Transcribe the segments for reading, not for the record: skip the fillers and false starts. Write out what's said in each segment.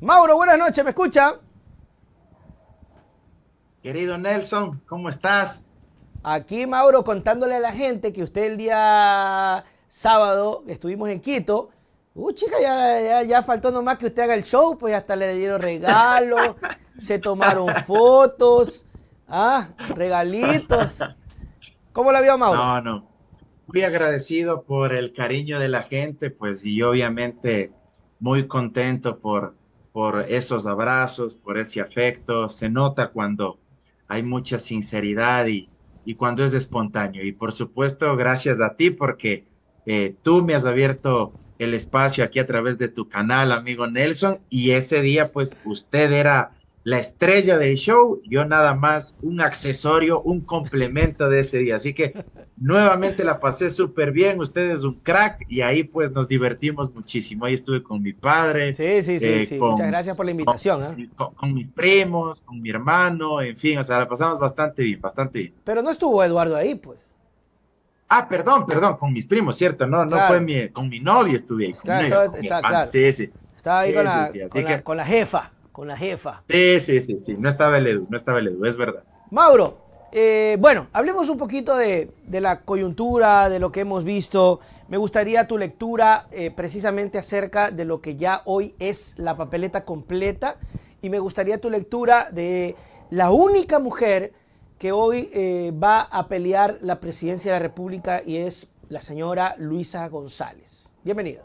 Mauro, buenas noches, ¿me escucha? Querido Nelson, ¿cómo estás? Aquí Mauro contándole a la gente que usted el día sábado estuvimos en Quito. Chica, ya faltó nomás que usted haga el show, pues hasta le dieron regalos, se tomaron fotos, regalitos. ¿Cómo la vio Mauro? No, no. Muy agradecido por el cariño de la gente, pues, y obviamente muy contento por esos abrazos, por ese afecto. Se nota cuando hay mucha sinceridad y cuando es espontáneo. Y por supuesto, gracias a ti porque tú me has abierto el espacio aquí a través de tu canal, amigo Nelson, y ese día, pues, usted era la estrella del show, yo nada más un accesorio, un complemento de ese día. Así que nuevamente la pasé súper bien, usted es un crack y ahí pues nos divertimos muchísimo. Ahí estuve con mi padre, Sí, sí, sí, eh, sí. Muchas con, gracias por la con, invitación, ¿ah? con mis primos, con mi hermano, en fin, o sea, la pasamos bastante bien, bastante bien. Pero no estuvo Eduardo ahí, pues. Ah, perdón, con mis primos, ¿cierto? No, no fue Claro, con mi novia estuve ahí, con mi claro, novia, con mi hermano. claro. Sí, sí, Estaba ahí con sí, sí, la, sí. con Así la, que, con la jefa, con la jefa. sí, sí, sí, sí, no estaba el Edu, no estaba el Edu, es verdad. Mauro, bueno, hablemos un poquito de la coyuntura, de lo que hemos visto. Me gustaría tu lectura precisamente acerca de lo que ya hoy es la papeleta completa y me gustaría tu lectura de la única mujer que hoy va a pelear la presidencia de la República y es la señora Luisa González. Bienvenido.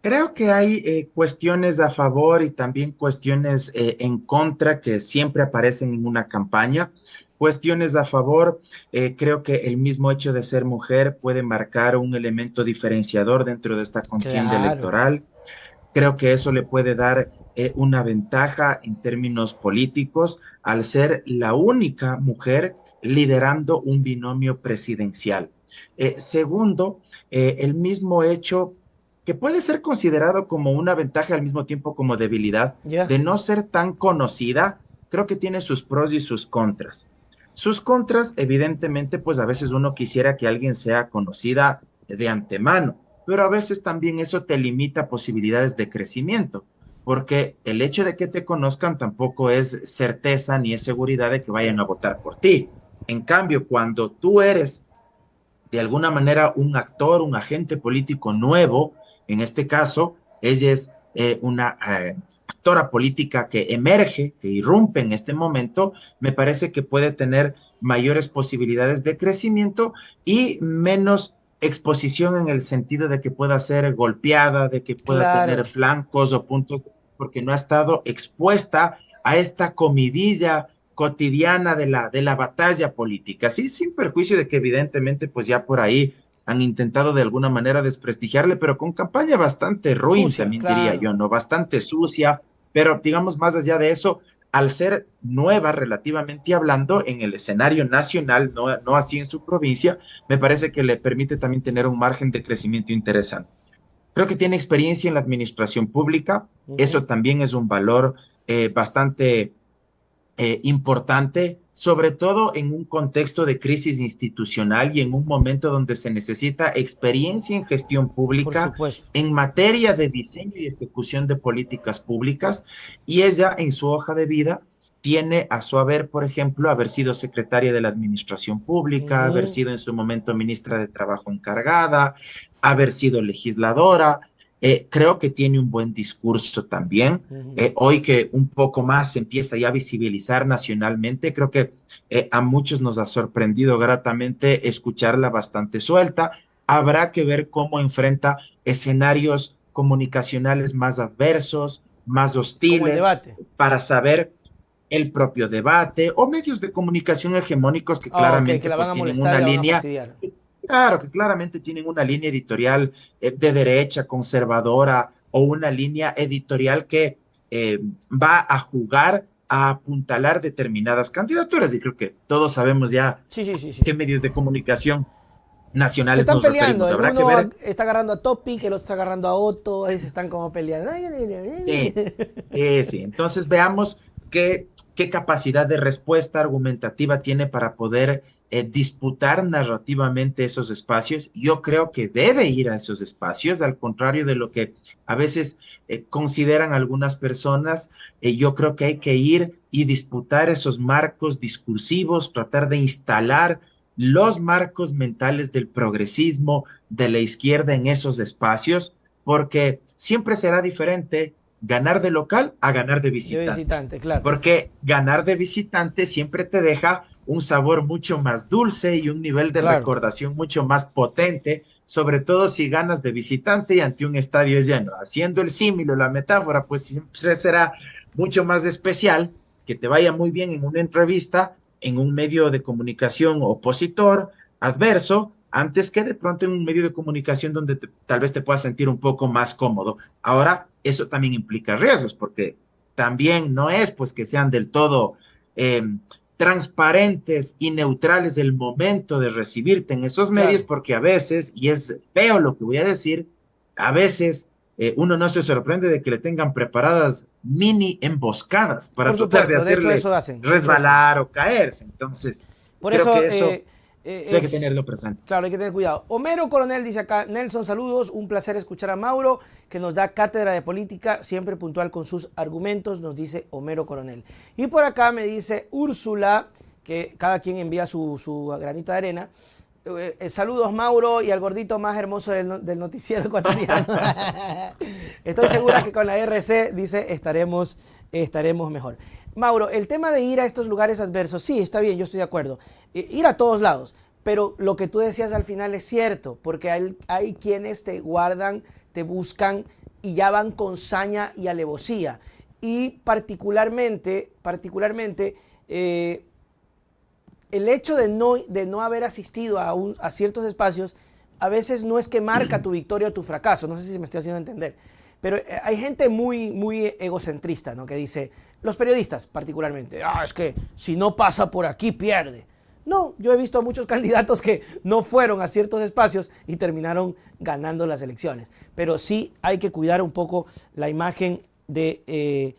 Creo que hay cuestiones a favor y también cuestiones en contra que siempre aparecen en una campaña. Cuestiones a favor, creo que el mismo hecho de ser mujer puede marcar un elemento diferenciador dentro de esta contienda Claro, electoral. Creo que eso le puede dar una ventaja en términos políticos al ser la única mujer liderando un binomio presidencial. Segundo, el mismo hecho que puede ser considerado como una ventaja al mismo tiempo como debilidad ya. de no ser tan conocida, creo que tiene sus pros y sus contras. Sus contras, evidentemente, pues a veces uno quisiera que alguien sea conocida de antemano, pero a veces también eso te limita posibilidades de crecimiento, porque el hecho de que te conozcan tampoco es certeza ni es seguridad de que vayan a votar por ti. En cambio, cuando tú eres de alguna manera un actor, un agente político nuevo, en este caso, ella es una actora política que emerge, que irrumpe en este momento, me parece que puede tener mayores posibilidades de crecimiento y menos exposición en el sentido de que pueda ser golpeada, de que pueda tener Claro. flancos o puntos, porque no ha estado expuesta a esta comidilla cotidiana de la batalla política, sí, sin perjuicio de que evidentemente pues ya por ahí han intentado de alguna manera desprestigiarle, pero con campaña bastante ruin, Sucia, también diría claro. yo, ¿no? Bastante sucia, pero digamos más allá de eso, al ser nueva relativamente hablando en el escenario nacional, no así en su provincia, me parece que le permite también tener un margen de crecimiento interesante. Creo que tiene experiencia en la administración pública, Ujú. eso también es un valor bastante importante, sobre todo en un contexto de crisis institucional y en un momento donde se necesita experiencia en gestión Por pública, supuesto. en materia de diseño y ejecución de políticas públicas, y ella en su hoja de vida tiene a su haber, por ejemplo, haber sido secretaria de la Administración Pública, haber Ujú. sido en su momento ministra de Trabajo encargada, haber sido legisladora. Creo que tiene un buen discurso también. Ujú. Hoy que un poco más se empieza ya a visibilizar nacionalmente, creo que a muchos nos ha sorprendido gratamente escucharla bastante suelta. Habrá que ver cómo enfrenta escenarios comunicacionales más adversos, más Como el hostiles, debate. para saber el propio debate o medios de comunicación hegemónicos que Ah, ok, que claramente la van pues a tienen molestar y una la van a línea. fastidiar. Claro, que claramente tienen una línea editorial de derecha, conservadora, o una línea editorial que eh, va a jugar a apuntalar determinadas candidaturas. Y creo que todos sabemos ya Sí, sí, sí, a sí. qué medios de comunicación Se nacionales están nos peleando. referimos. El Habrá que uno ver. está agarrando a Topic, el otro está agarrando a Otto. Ahí se están como peleando. Sí, sí, sí. Entonces veamos qué capacidad de respuesta argumentativa tiene para poder disputar narrativamente esos espacios. Yo creo que debe ir a esos espacios, al contrario de lo que a veces consideran algunas personas. Yo creo que hay que ir y disputar esos marcos discursivos, tratar de instalar los marcos mentales del progresismo, de la izquierda en esos espacios, porque siempre será diferente ganar de local a ganar de De visitante. visitante, claro. Porque ganar de visitante siempre te deja un sabor mucho más dulce y un nivel de Claro. recordación mucho más potente, sobre todo si ganas de visitante y ante un estadio lleno. Haciendo el símil o la metáfora, pues siempre será mucho más especial que te vaya muy bien en una entrevista, en un medio de comunicación opositor, adverso, antes que de pronto en un medio de comunicación donde tal vez te puedas sentir un poco más cómodo. Ahora, eso también implica riesgos, porque también no es pues que sean del todo eh, transparentes y neutrales el momento de recibirte en esos medios, Claro. porque a veces, y es feo lo que voy a decir, a veces uno no se sorprende de que le tengan preparadas mini emboscadas para Por tratar de supuesto, de hecho hacerle eso hacen. De hecho eso. resbalar o caerse. Entonces, Por creo eso que eso sí hay que es, tenerlo presente. claro, hay que tener cuidado. Homero Coronel dice acá, Nelson, saludos, un placer escuchar a Mauro, que nos da cátedra de política, siempre puntual con sus argumentos, nos dice Homero Coronel. Y por acá me dice Úrsula, que cada quien envía su granito de arena. Saludos Mauro y al gordito más hermoso del noticiero ecuatoriano. Estoy segura que con la RC, dice, estaremos mejor. Mauro, el tema de ir a estos lugares adversos, sí, está bien, yo estoy de acuerdo. Ir a todos lados, pero lo que tú decías al final es cierto, porque hay quienes te guardan, te buscan y ya van con saña y alevosía. Y particularmente, el hecho de no haber asistido a ciertos espacios, a veces no es que marca tu victoria o tu fracaso, no sé si me estoy haciendo entender, pero hay gente muy egocentrista, ¿no? Que dice, los periodistas particularmente, es que si no pasa por aquí pierde. No, yo he visto a muchos candidatos que no fueron a ciertos espacios y terminaron ganando las elecciones, pero sí hay que cuidar un poco la imagen de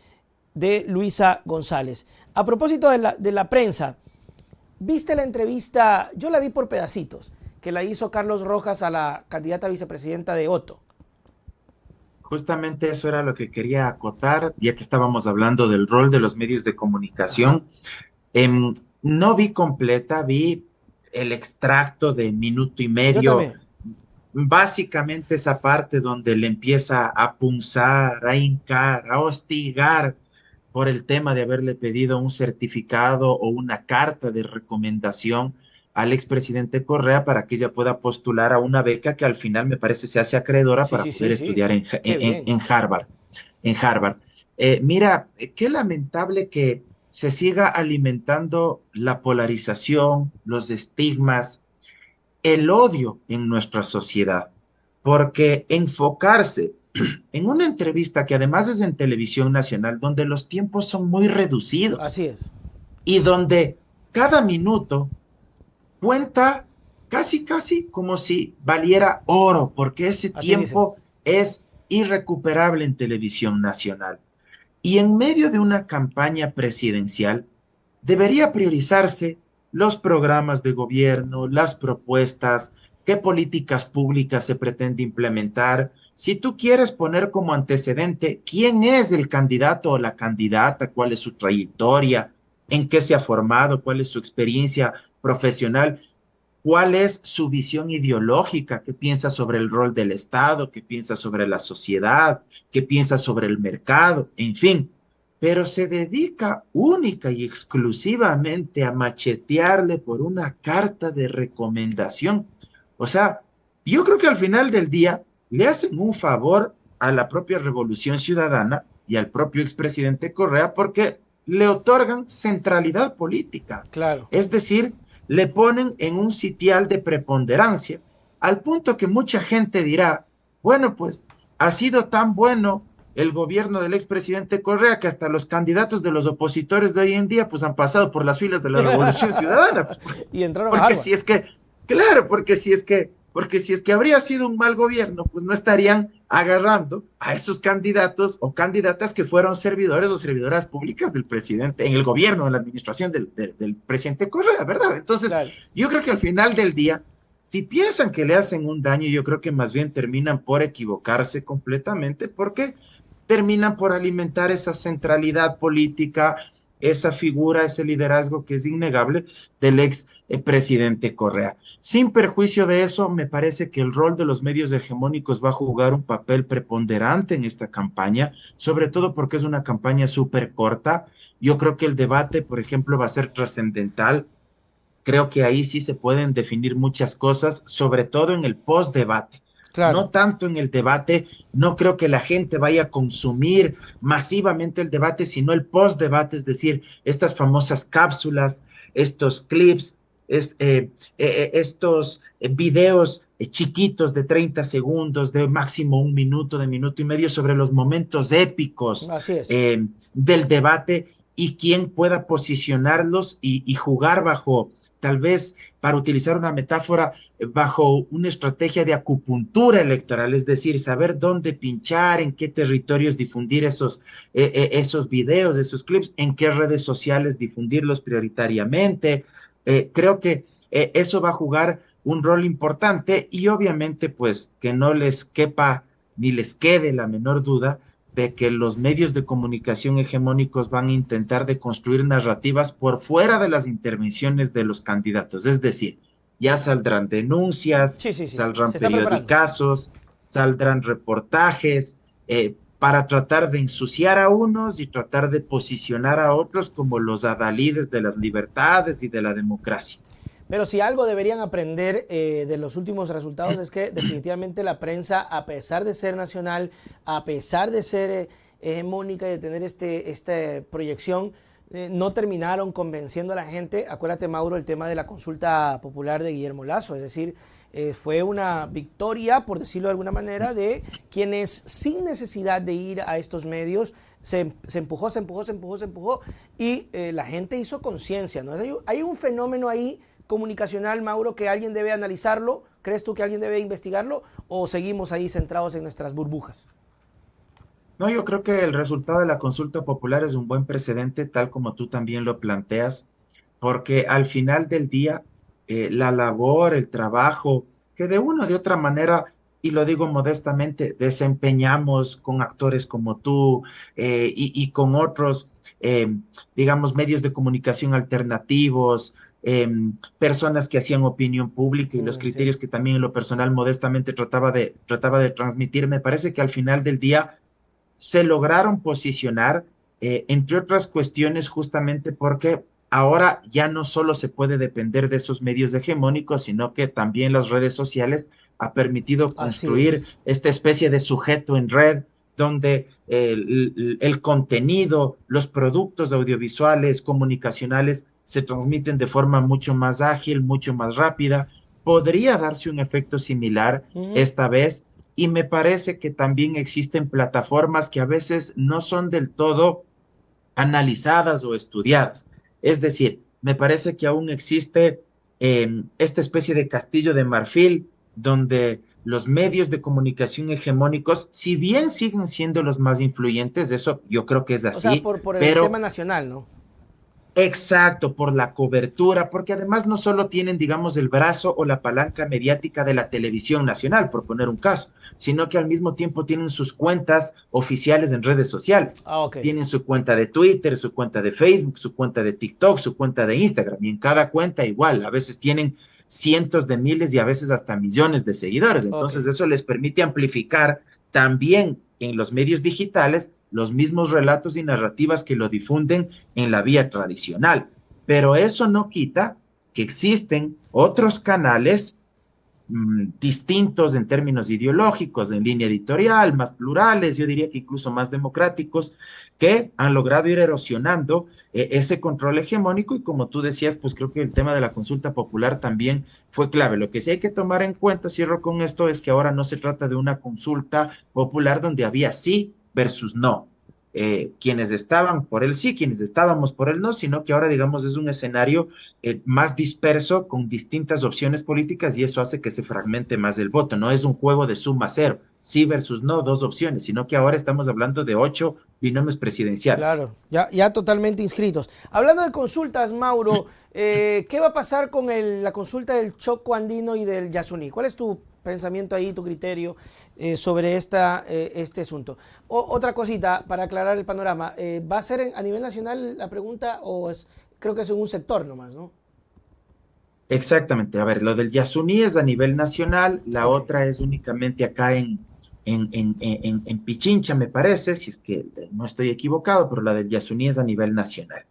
Luisa González. A propósito de la prensa, ¿viste la entrevista? Yo la vi por pedacitos, que la hizo Carlos Rojas a la candidata vicepresidenta de Otto. Justamente eso era lo que quería acotar, ya que estábamos hablando del rol de los medios de comunicación. No vi completa, vi el extracto de minuto y Yo medio, también. básicamente esa parte donde le empieza a punzar, a hincar, a hostigar por el tema de haberle pedido un certificado o una carta de recomendación al expresidente Correa para que ella pueda postular a una beca que al final me parece se hace acreedora Sí, para sí, poder sí, sí. estudiar Qué bien. en Harvard. En Harvard. Mira, qué lamentable que se siga alimentando la polarización, los estigmas, el odio en nuestra sociedad, porque enfocarse en una entrevista que además es en televisión nacional, donde los tiempos son muy reducidos Así es. y donde cada minuto cuenta casi como si valiera oro, porque ese Así dicen. tiempo es irrecuperable en televisión nacional. Y en medio de una campaña presidencial, debería priorizarse los programas de gobierno, las propuestas, qué políticas públicas se pretende implementar. Si tú quieres poner como antecedente quién es el candidato o la candidata, cuál es su trayectoria, en qué se ha formado, cuál es su experiencia profesional, cuál es su visión ideológica, qué piensa sobre el rol del Estado, qué piensa sobre la sociedad, qué piensa sobre el mercado, en fin. Pero se dedica única y exclusivamente a machetearle por una carta de recomendación. O sea, yo creo que al final del día le hacen un favor a la propia Revolución Ciudadana y al propio expresidente Correa porque le otorgan centralidad política. Claro. Es decir, le ponen en un sitial de preponderancia, al punto que mucha gente dirá, bueno, pues ha sido tan bueno el gobierno del expresidente Correa que hasta los candidatos de los opositores de hoy en día pues han pasado por las filas de la Revolución Ciudadana. Pues, Y entraron a porque Harvard. si es que, claro, porque si es que porque si es que habría sido un mal gobierno, pues no estarían agarrando a esos candidatos o candidatas que fueron servidores o servidoras públicas del presidente, en el gobierno, en la administración del presidente Correa, ¿verdad? Entonces, Claro. yo creo que al final del día, si piensan que le hacen un daño, yo creo que más bien terminan por equivocarse completamente, porque terminan por alimentar esa centralidad política, esa figura, ese liderazgo que es innegable del ex presidente Correa. Sin perjuicio de eso, me parece que el rol de los medios hegemónicos va a jugar un papel preponderante en esta campaña, sobre todo porque es una campaña súper corta. Yo creo que el debate, por ejemplo, va a ser trascendental. Creo que ahí sí se pueden definir muchas cosas, sobre todo en el post-debate. Claro. No tanto en el debate, no creo que la gente vaya a consumir masivamente el debate, sino el post-debate, es decir, estas famosas cápsulas, estos clips, estos videos chiquitos de 30 segundos, de máximo un minuto, de minuto y medio, sobre los momentos épicos Así es. del debate y quién pueda posicionarlos y jugar bajo, tal vez, para utilizar una metáfora, bajo una estrategia de acupuntura electoral, es decir, saber dónde pinchar, en qué territorios difundir esos videos, esos clips, en qué redes sociales difundirlos prioritariamente. Creo que eso va a jugar un rol importante y obviamente pues que no les quepa ni les quede la menor duda de que los medios de comunicación hegemónicos van a intentar de construir narrativas por fuera de las intervenciones de los candidatos. Es decir, ya saldrán denuncias, Sí, sí, sí. saldrán Se está preparando. periodicazos, saldrán reportajes, para tratar de ensuciar a unos y tratar de posicionar a otros como los adalides de las libertades y de la democracia. Pero si algo deberían aprender de los últimos resultados es que definitivamente la prensa, a pesar de ser nacional, a pesar de ser hegemónica y de tener esta proyección, no terminaron convenciendo a la gente. Acuérdate, Mauro, el tema de la consulta popular de Guillermo Lasso, es decir, fue una victoria, por decirlo de alguna manera, de quienes sin necesidad de ir a estos medios se empujó y la gente hizo conciencia, ¿no? Hay un fenómeno ahí comunicacional, Mauro, que alguien debe analizarlo. ¿Crees tú que alguien debe investigarlo o seguimos ahí centrados en nuestras burbujas? No, yo creo que el resultado de la consulta popular es un buen precedente, tal como tú también lo planteas, porque al final del día, la labor, el trabajo, que de una o de otra manera, y lo digo modestamente, desempeñamos con actores como tú y con otros, digamos, medios de comunicación alternativos, personas que hacían opinión pública y los Sí. criterios que también en lo personal modestamente trataba de transmitir, me parece que al final del día se lograron posicionar, entre otras cuestiones, justamente porque ahora ya no solo se puede depender de esos medios hegemónicos, sino que también las redes sociales ha permitido Así construir es. esta especie de sujeto en red donde el contenido, los productos audiovisuales, comunicacionales, se transmiten de forma mucho más ágil, mucho más rápida. Podría darse un efecto similar esta vez y me parece que también existen plataformas que a veces no son del todo analizadas o estudiadas. Es decir, me parece que aún existe esta especie de castillo de marfil donde los medios de comunicación hegemónicos, si bien siguen siendo los más influyentes, eso yo creo que es O sea, así, por el tema pero nacional, ¿no? exacto, por la cobertura, porque además no solo tienen, digamos, el brazo o la palanca mediática de la televisión nacional, por poner un caso, sino que al mismo tiempo tienen sus cuentas oficiales en redes sociales. Ah, ok. Tienen su cuenta de Twitter, su cuenta de Facebook, su cuenta de TikTok, su cuenta de Instagram, y en cada cuenta igual, a veces tienen cientos de miles y a veces hasta millones de seguidores. Ok. Entonces eso les permite amplificar también en los medios digitales los mismos relatos y narrativas que lo difunden en la vía tradicional. Pero eso no quita que existen otros canales distintos en términos ideológicos, en línea editorial, más plurales, yo diría que incluso más democráticos, que han logrado ir erosionando ese control hegemónico y como tú decías, pues creo que el tema de la consulta popular también fue clave. Lo que sí hay que tomar en cuenta, cierro con esto, es que ahora no se trata de una consulta popular donde había sí versus no. quienes estaban por el sí, quienes estábamos por el no, sino que ahora, digamos, es un escenario más disperso con distintas opciones políticas y eso hace que se fragmente más el voto. No es un juego de suma cero, sí versus no, dos opciones, sino que ahora estamos hablando de 8 binomios presidenciales. Claro, ya totalmente inscritos. Hablando de consultas, Mauro, ¿qué va a pasar con la consulta del Choco Andino y del Yasuní? ¿Cuál es tu pensamiento ahí, tu criterio sobre este asunto? Otra cosita para aclarar el panorama, ¿va a ser a nivel nacional la pregunta o creo que es en un sector nomás, ¿no? Exactamente. A ver, lo del Yasuní es a nivel nacional, la Ok. otra es únicamente acá en Pichincha, me parece, si es que no estoy equivocado, pero la del Yasuní es a nivel nacional.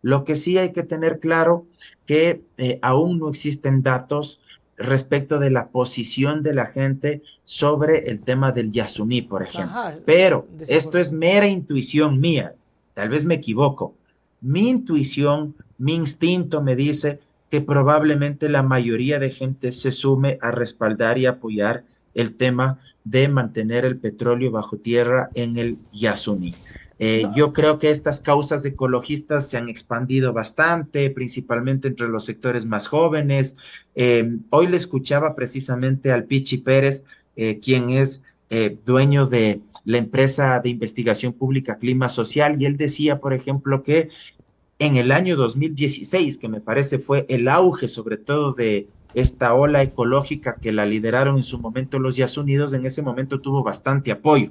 Lo que sí hay que tener claro que aún no existen datos respecto de la posición de la gente sobre el tema del Yasuní, por ejemplo. Ajá, Pero esto es desafortunado. mera intuición mía, tal vez me equivoco. Mi intuición, mi instinto me dice que probablemente la mayoría de gente se sume a respaldar y apoyar el tema de mantener el petróleo bajo tierra en el Yasuní. No, Yo creo que estas causas ecologistas se han expandido bastante, principalmente entre los sectores más jóvenes. Hoy le escuchaba precisamente al Pichi Pérez, quien es dueño de la empresa de investigación pública Clima Social, y él decía, por ejemplo, que en el año 2016, que me parece fue el auge sobre todo de esta ola ecológica que la lideraron en su momento los Yasunidos, en ese momento tuvo bastante apoyo.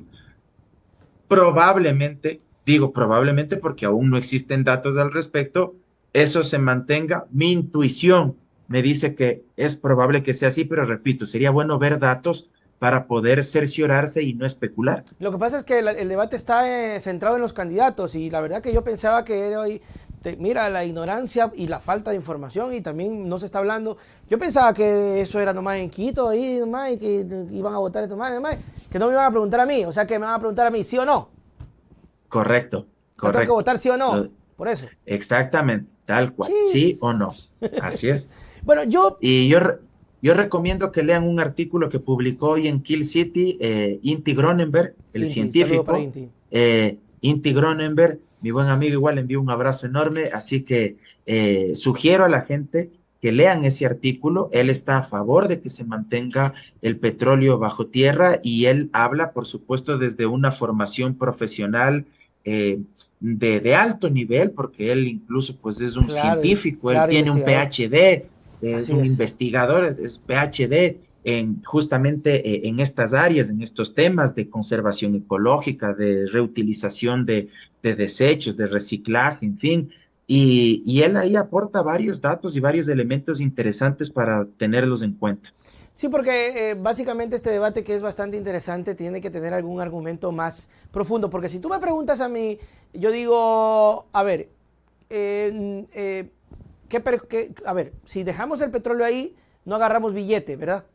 Probablemente, digo probablemente porque aún no existen datos al respecto, eso se mantenga. Mi intuición me dice que es probable que sea así, pero repito, sería bueno ver datos para poder cerciorarse y no especular. lo que pasa es que el debate está centrado en los candidatos y la verdad que yo pensaba que era hoy, mira, la ignorancia y la falta de información y también no se está hablando. Yo pensaba que eso era nomás en Quito ahí nomás y que iban a votar estos más, nomás, que no me iban a preguntar a mí, o sea que me van a preguntar a mí, ¿sí o no? Correcto, O sea, tengo que correcto. votar sí o no, Lo- por eso. Exactamente, tal cual, sí Chis. o no. Así es. Bueno, yo... Y yo recomiendo que lean un artículo que publicó hoy en Kill City Inti Gronenberg, el Inti, saludo para científico. Inti. Inti Gronenberg, mi buen amigo, igual le envío un abrazo enorme, así que sugiero a la gente que lean ese artículo. Él está a favor de que se mantenga el petróleo bajo tierra y él habla, por supuesto, desde una formación profesional eh, de alto nivel, porque él incluso pues es un Claro, científico, él claro, tiene un investigador. PhD, es Así un es. investigador, es PhD en justamente en estas áreas, en estos temas de conservación ecológica, de reutilización de desechos, de reciclaje, en fin. Y él ahí aporta varios datos y varios elementos interesantes para tenerlos en cuenta. Sí, porque básicamente este debate que es bastante interesante tiene que tener algún argumento más profundo, porque si tú me preguntas a mí, yo digo, a ver, a ver, si dejamos el petróleo ahí, no agarramos billete, ¿verdad?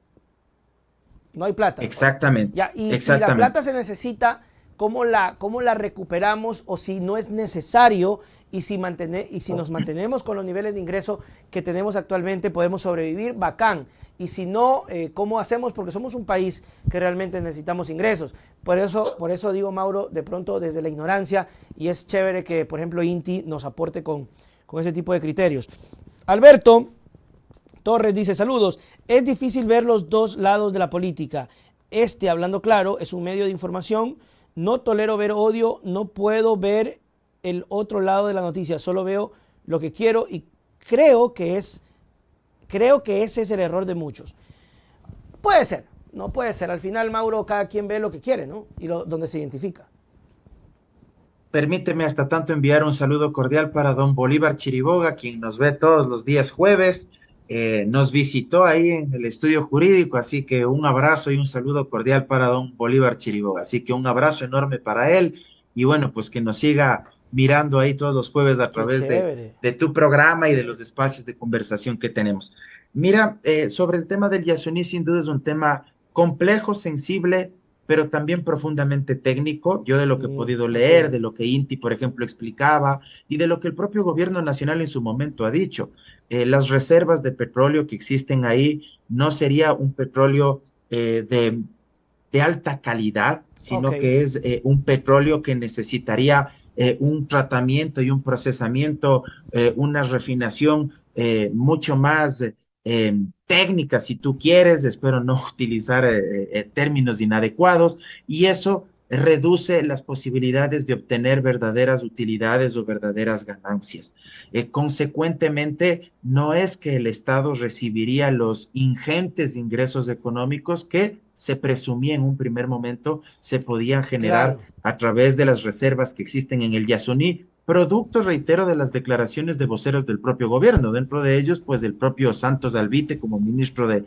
No hay plata. O sea, Exactamente, ya, y si la plata exactamente. se necesita, ¿cómo la recuperamos? O si no es necesario y si nos mantenemos con los niveles de ingreso que tenemos actualmente, podemos sobrevivir, bacán. Y si no, ¿cómo hacemos? Porque somos un país que realmente necesitamos ingresos. Por eso digo, Mauro, de pronto desde la ignorancia, y es chévere que, por ejemplo, Inti nos aporte con ese tipo de criterios. Alberto Torres dice, saludos, es difícil ver los dos lados de la política. Hablando claro, es un medio de información. No tolero ver odio, no puedo ver el otro lado de la noticia, solo veo lo que quiero y creo que ese es el error de muchos. Puede ser, no puede ser. Al final, Mauro, cada quien ve lo que quiere, ¿no? Y donde se identifica. Permíteme hasta tanto enviar un saludo cordial para don Bolívar Chiriboga, quien nos ve todos los días jueves. Nos visitó ahí en el estudio jurídico, así que un abrazo y un saludo cordial para don Bolívar Chiriboga. Así que un abrazo enorme para él y bueno, pues que nos siga mirando ahí todos los jueves a Qué través chévere. de tu programa y de los espacios de conversación que tenemos. Mira, sobre el tema del Yasuní, sin duda es un tema complejo, sensible, pero también profundamente técnico. Yo de lo que he podido Ok. leer, de lo que Inti, por ejemplo, explicaba y de lo que el propio gobierno nacional en su momento ha dicho, las reservas de petróleo que existen ahí no sería un petróleo de de alta calidad, sino Ok. que es un petróleo que necesitaría un tratamiento y un procesamiento, una refinación mucho más técnica, si tú quieres, espero no utilizar términos inadecuados, y eso reduce las posibilidades de obtener verdaderas utilidades o verdaderas ganancias. Consecuentemente, no es que el Estado recibiría los ingentes ingresos económicos que se presumía en un primer momento se podían generar Claro. a través de las reservas que existen en el Yasuní, producto, reitero, de las declaraciones de voceros del propio gobierno, dentro de ellos, pues el propio Santos Alvite como ministro de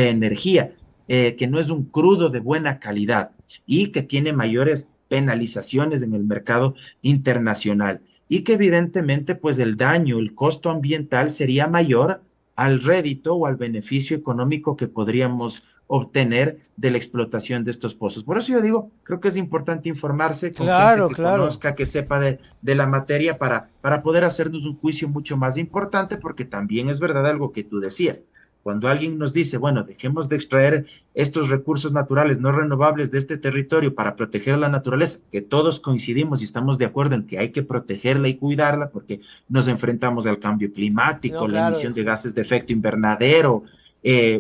Energía, que no es un crudo de buena calidad y que tiene mayores penalizaciones en el mercado internacional y que evidentemente pues el daño, el costo ambiental sería mayor al rédito o al beneficio económico que podríamos obtener de la explotación de estos pozos. Por eso yo digo, creo que es importante informarse con gente Claro, que claro. conozca, que sepa de la materia para poder hacernos un juicio mucho más importante, porque también es verdad algo que tú decías. Cuando alguien nos dice, bueno, dejemos de extraer estos recursos naturales no renovables de este territorio para proteger la naturaleza, que todos coincidimos y estamos de acuerdo en que hay que protegerla y cuidarla porque nos enfrentamos al cambio No, climático, la claro, emisión de sí. gases de efecto invernadero,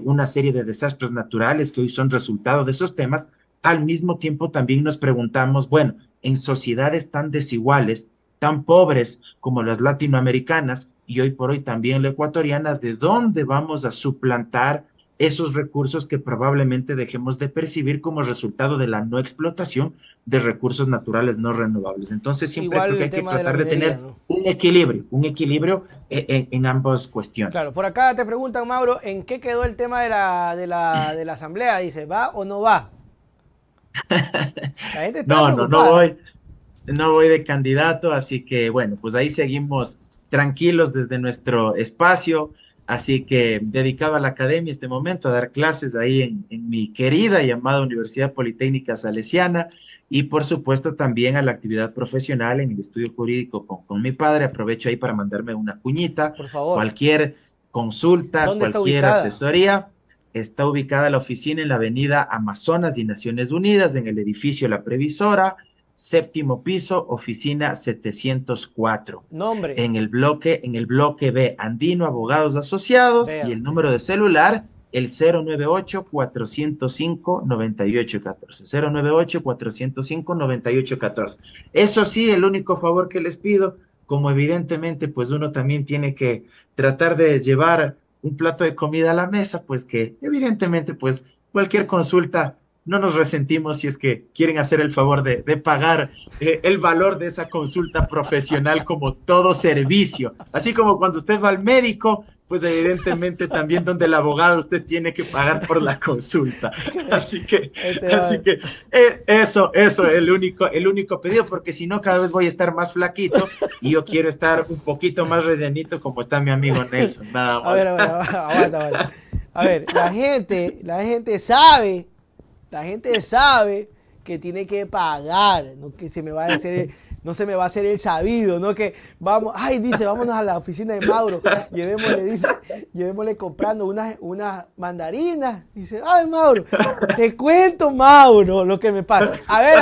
una serie de desastres naturales que hoy son resultado de esos temas. Al mismo tiempo también nos preguntamos, bueno, en sociedades tan desiguales, tan pobres como las latinoamericanas y hoy por hoy también la ecuatoriana, ¿de dónde vamos a suplantar esos recursos que probablemente dejemos de percibir como resultado de la no explotación de recursos naturales no renovables? Entonces siempre creo Igual que el hay que tema de la tratar de minería, tener ¿no? un equilibrio en ambas cuestiones. Claro, por acá te preguntan, Mauro, ¿en qué quedó el tema de la asamblea? Dice, ¿va o no va? La gente está No, no, preocupada. no voy de candidato, así que bueno, pues ahí seguimos tranquilos desde nuestro espacio, así que dedicado a la academia este momento, a dar clases ahí en mi querida y amada Universidad Politécnica Salesiana y por supuesto también a la actividad profesional en el estudio jurídico con mi padre. Aprovecho ahí para mandarme una cuñita, Por favor. cualquier consulta, ¿Dónde está cualquier ubicada? asesoría. Está ubicada la oficina en la avenida Amazonas y Naciones Unidas, en el edificio La Previsora, séptimo piso, oficina 704. Nombre. En el bloque B, Andino Abogados Asociados, y Vea el usted. número de celular, el 098-405-9814. 098-405-9814. Eso sí, el único favor que les pido, como evidentemente, pues uno también tiene que tratar de llevar un plato de comida a la mesa, pues que evidentemente, pues cualquier consulta no nos resentimos si es que quieren hacer el favor de pagar el valor de esa consulta profesional como todo servicio. Así como cuando usted va al médico, pues evidentemente también donde el abogado usted tiene que pagar por la consulta. Así que, Este así va. que eso es el único pedido, porque si no cada vez voy a estar más flaquito y yo quiero estar un poquito más rellenito como está mi amigo Nelson, nada más. A ver, aguanta, aguanta. A ver, la gente sabe que tiene que pagar, no que se me va a hacer, no se me va a hacer el sabido, no que vamos, ay, dice, vámonos a la oficina de Mauro, llevémosle comprando unas mandarinas, dice, ay, Mauro, te cuento, Mauro, lo que me pasa. A ver.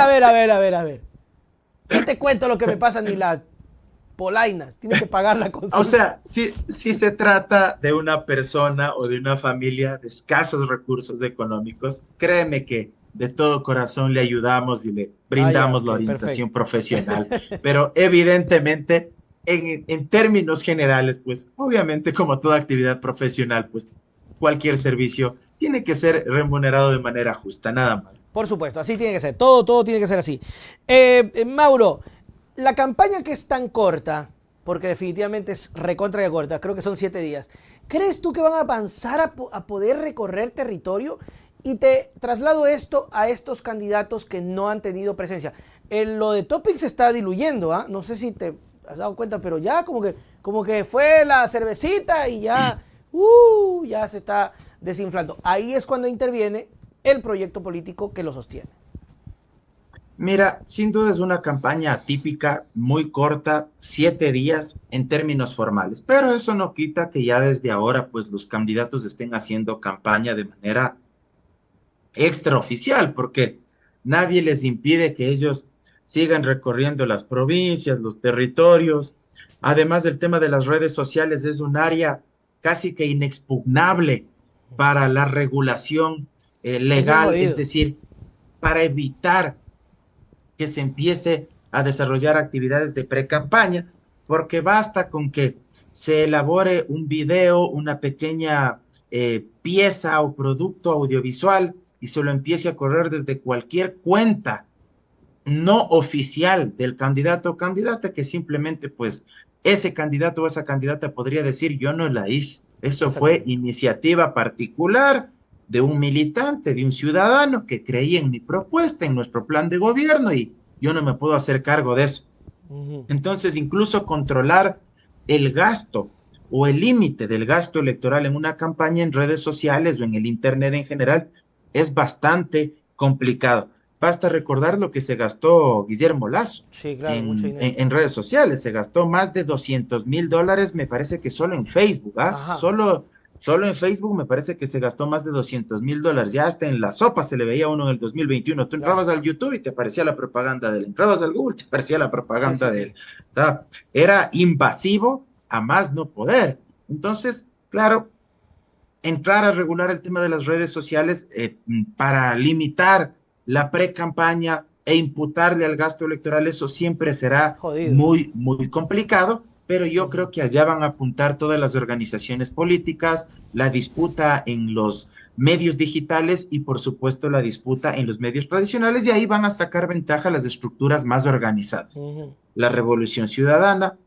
¿Qué te cuento lo que me pasa? Ni las polainas, tienes que pagar la O consulta. sea, si se trata de una persona o de una familia de escasos recursos económicos, créeme que de todo corazón le ayudamos y le Ah, ya, brindamos la ok, orientación perfecto. profesional. Pero evidentemente, en términos generales, pues obviamente como toda actividad profesional, pues cualquier servicio tiene que ser remunerado de manera justa, nada más. Por supuesto, así tiene que ser. Todo tiene que ser así. Mauro, la campaña que es tan corta, porque definitivamente es recontra de corta, creo que son 7 días. ¿Crees tú que van a avanzar a poder recorrer territorio? Y te traslado esto a estos candidatos que no han tenido presencia. Lo de Topic se está diluyendo, ¿ah? No sé si te has dado cuenta, pero ya como que fue la cervecita y ya se está desinflando. Ahí es cuando interviene el proyecto político que lo sostiene. Mira, sin duda es una campaña atípica, muy corta, 7 días en términos formales, pero eso no quita que ya desde ahora, pues los candidatos estén haciendo campaña de manera extraoficial, porque nadie les impide que ellos sigan recorriendo las provincias, los territorios. Además, el tema de las redes sociales es un área casi que inexpugnable para la regulación Es bien legal, es jodido. decir, para evitar que se empiece a desarrollar actividades de pre-campaña, porque basta con que se elabore un video, una pequeña pieza o producto audiovisual y se lo empiece a correr desde cualquier cuenta no oficial del candidato o candidata, que simplemente pues ese candidato o esa candidata podría decir yo no la hice, eso fue Exactamente. iniciativa particular de un militante, de un ciudadano que creía en mi propuesta, en nuestro plan de gobierno y yo no me puedo hacer cargo de eso. Ujú. Entonces, incluso controlar el gasto o el límite del gasto electoral en una campaña en redes sociales o en el Internet en general es bastante complicado. Basta recordar lo que se gastó Guillermo Lazo Sí, claro, mucho dinero. en redes sociales. Se gastó más de $200,000, me parece que solo en Facebook, ¿ah? Ajá. Solo en Facebook me parece que se gastó más de $200,000. Ya hasta en la sopa se le veía a uno en el 2021. Tú Claro. entrabas al YouTube y te aparecía la propaganda de él. Entrabas al Google y te aparecía la Sí, propaganda sí, de él. sí. O sea, era invasivo a más no poder. Entonces, claro, entrar a regular el tema de las redes sociales para limitar la pre-campaña e imputarle al gasto electoral, eso siempre será Jodido. muy, muy complicado, pero yo Ujú. creo que allá van a apuntar todas las organizaciones políticas, la disputa en los medios digitales y por supuesto la disputa en los medios tradicionales y ahí van a sacar ventaja las estructuras más organizadas. Ujú. La Revolución Ciudadana,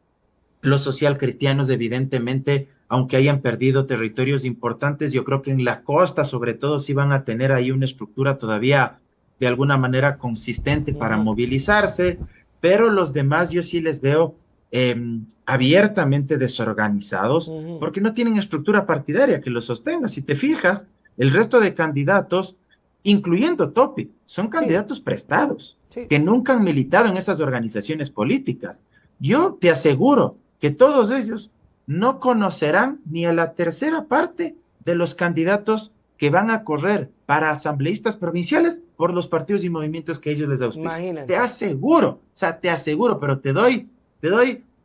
los socialcristianos, evidentemente, aunque hayan perdido territorios importantes, yo creo que en la costa, sobre todo, sí van a tener ahí una estructura todavía de alguna manera consistente para Ujú. movilizarse, pero los demás yo sí les veo eh, abiertamente desorganizados Ujú. porque no tienen estructura partidaria que los sostenga. Si te fijas, el resto de candidatos, incluyendo Topic, son Sí, candidatos prestados, sí. que nunca han militado en esas organizaciones políticas. Yo te aseguro que todos ellos no conocerán ni a la tercera parte de los candidatos que van a correr para asambleístas provinciales por los partidos y movimientos que ellos les auspician. Te Imagínate. aseguro, o sea, te aseguro, pero te doy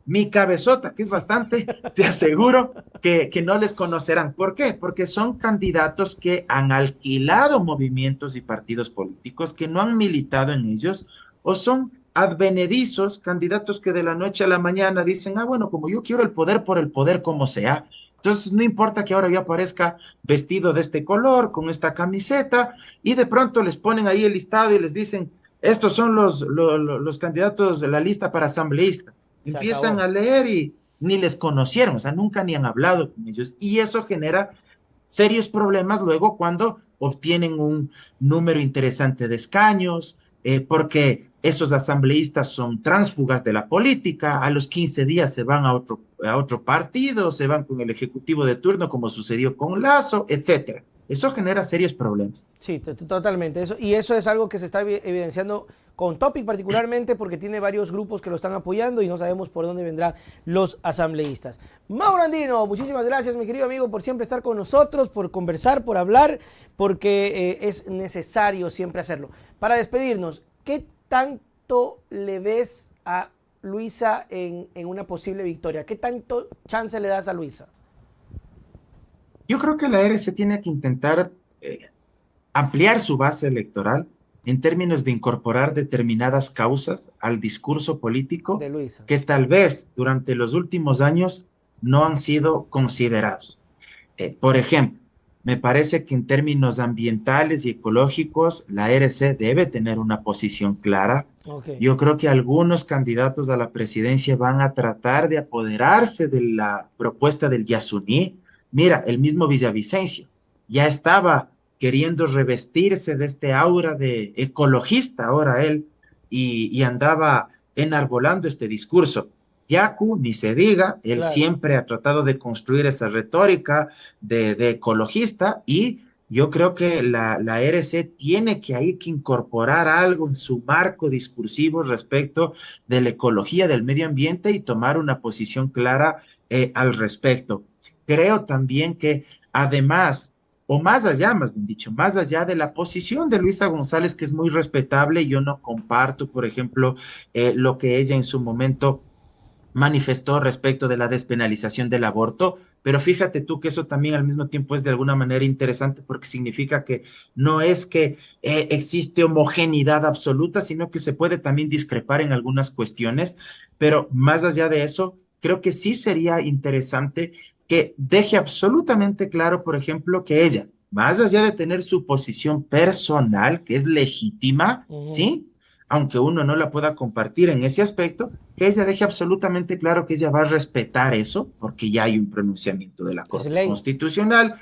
mi cabezota, que es bastante, te aseguro que no les conocerán. ¿Por qué? Porque son candidatos que han alquilado movimientos y partidos políticos, que no han militado en ellos, o son advenedizos, candidatos que de la noche a la mañana dicen, ah, bueno, como yo quiero el poder por el poder como sea, entonces no importa que ahora yo aparezca vestido de este color, con esta camiseta, y de pronto les ponen ahí el listado y les dicen, estos son los candidatos de la lista para asambleístas. Se Empiezan acabó. a leer y ni les conocieron, o sea, nunca ni han hablado con ellos. Y eso genera serios problemas luego cuando obtienen un número interesante de escaños, porque esos asambleístas son tránsfugas de la política, a los 15 días se van a otro partido, se van con el ejecutivo de turno, como sucedió con Lazo, etcétera. Eso genera serios problemas. Sí, totalmente. Eso, y eso es algo que se está evidenciando con Topic particularmente porque tiene varios grupos que lo están apoyando y no sabemos por dónde vendrán los asambleístas. Mauro Andino, muchísimas gracias, mi querido amigo, por siempre estar con nosotros, por conversar, por hablar, porque es necesario siempre hacerlo. Para despedirnos, ¿qué tanto le ves a Luisa en una posible victoria? ¿Qué tanto chance le das a Luisa? Yo creo que la RC tiene que intentar ampliar su base electoral en términos de incorporar determinadas causas al discurso político De Luisa. que tal vez durante los últimos años no han sido considerados. Por ejemplo, me parece que en términos ambientales y ecológicos, la RC debe tener una posición clara. Ok. Yo creo que algunos candidatos a la presidencia van a tratar de apoderarse de la propuesta del Yasuní. Mira, el mismo Villavicencio ya estaba queriendo revestirse de este aura de ecologista, ahora él, y andaba enarbolando este discurso. Yacu, ni se diga, él Claro. siempre ha tratado de construir esa retórica de ecologista y yo creo que la RC tiene que ahí que incorporar algo en su marco discursivo respecto de la ecología, del medio ambiente y tomar una posición clara al respecto. Creo también que además o más allá, más bien dicho, más allá de la posición de Luisa González, que es muy respetable. Yo no comparto, por ejemplo, lo que ella en su momento manifestó respecto de la despenalización del aborto, pero fíjate tú que eso también al mismo tiempo es de alguna manera interesante porque significa que no es que existe homogeneidad absoluta, sino que se puede también discrepar en algunas cuestiones, pero más allá de eso, creo que sí sería interesante que deje absolutamente claro, por ejemplo, que ella, más allá de tener su posición personal, que es legítima, Ujú. ¿sí? Aunque uno no la pueda compartir en ese aspecto, que ella deje absolutamente claro que ella va a respetar eso, porque ya hay un pronunciamiento de la Es Corte ley. Constitucional.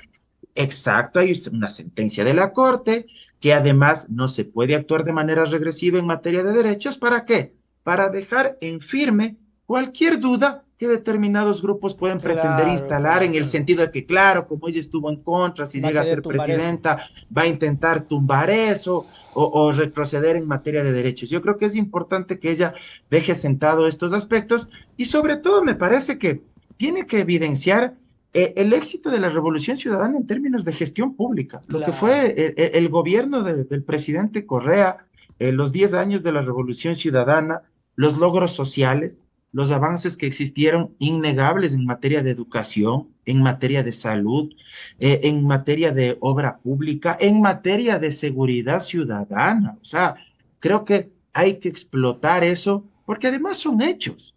Exacto, hay una sentencia de la Corte que además no se puede actuar de manera regresiva en materia de derechos. ¿Para qué? Para dejar en firme cualquier duda que determinados grupos pueden pretender Claro, instalar, claro, en el claro. sentido de que, claro, como ella estuvo en contra, si Va a llega a querer ser tumbar eso. presidenta, va a intentar tumbar eso o retroceder en materia de derechos. Yo creo que es importante que ella deje sentado estos aspectos y sobre todo me parece que tiene que evidenciar el éxito de la Revolución Ciudadana en términos de gestión pública, lo que fue Claro. el gobierno del presidente Correa, los 10 años de la Revolución Ciudadana, los logros sociales, los avances que existieron innegables en materia de educación, en materia de salud, en materia de obra pública, en materia de seguridad ciudadana. O sea, creo que hay que explotar eso porque además son hechos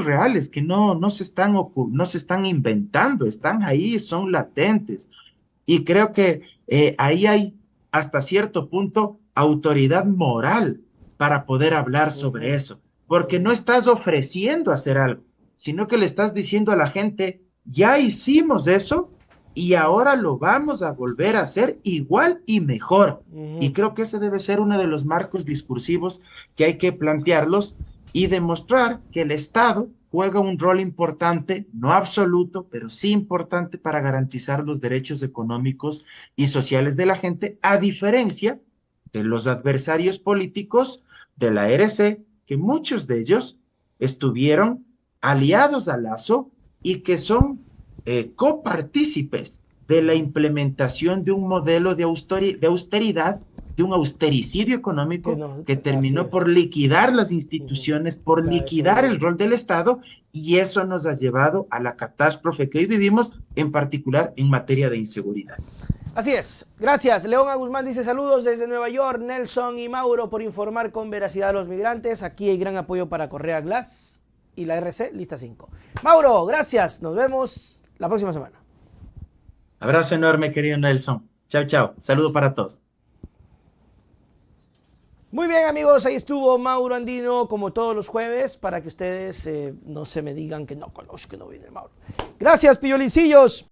reales que no se están inventando, están ahí, son latentes. Y creo que ahí hay hasta cierto punto autoridad moral para poder hablar sobre Ujú, eso, porque no ujú. estás ofreciendo hacer algo, sino que le estás diciendo a la gente, ya hicimos eso y ahora lo vamos a volver a hacer igual y mejor. Y Ujú. creo que ese debe ser uno de los marcos discursivos que hay que plantearlos y demostrar que el Estado juega un rol importante, no absoluto, pero sí importante para garantizar los derechos económicos y sociales de la gente, a diferencia de los adversarios políticos de la RC, que muchos de ellos estuvieron aliados a Lazo y que son copartícipes de la implementación de un modelo de austeridad, de un austericidio Que económico no, que así terminó por es. liquidar las Ujú. instituciones, por Ya, eso liquidar el duele. rol del Estado, y eso nos ha llevado a la catástrofe que hoy vivimos, en particular en materia de inseguridad. Así es. Gracias. León A. Guzmán dice saludos desde Nueva York. Nelson y Mauro por informar con veracidad a los migrantes. Aquí hay gran apoyo para Correa Glass y la RC Lista 5. Mauro, gracias. Nos vemos la próxima semana. Abrazo enorme, querido Nelson. Chao, chao. Saludo para todos. Muy bien, amigos, ahí estuvo Mauro Andino como todos los jueves para que ustedes no se me digan que no conozco, que no viene Mauro. Gracias, pillolincillos.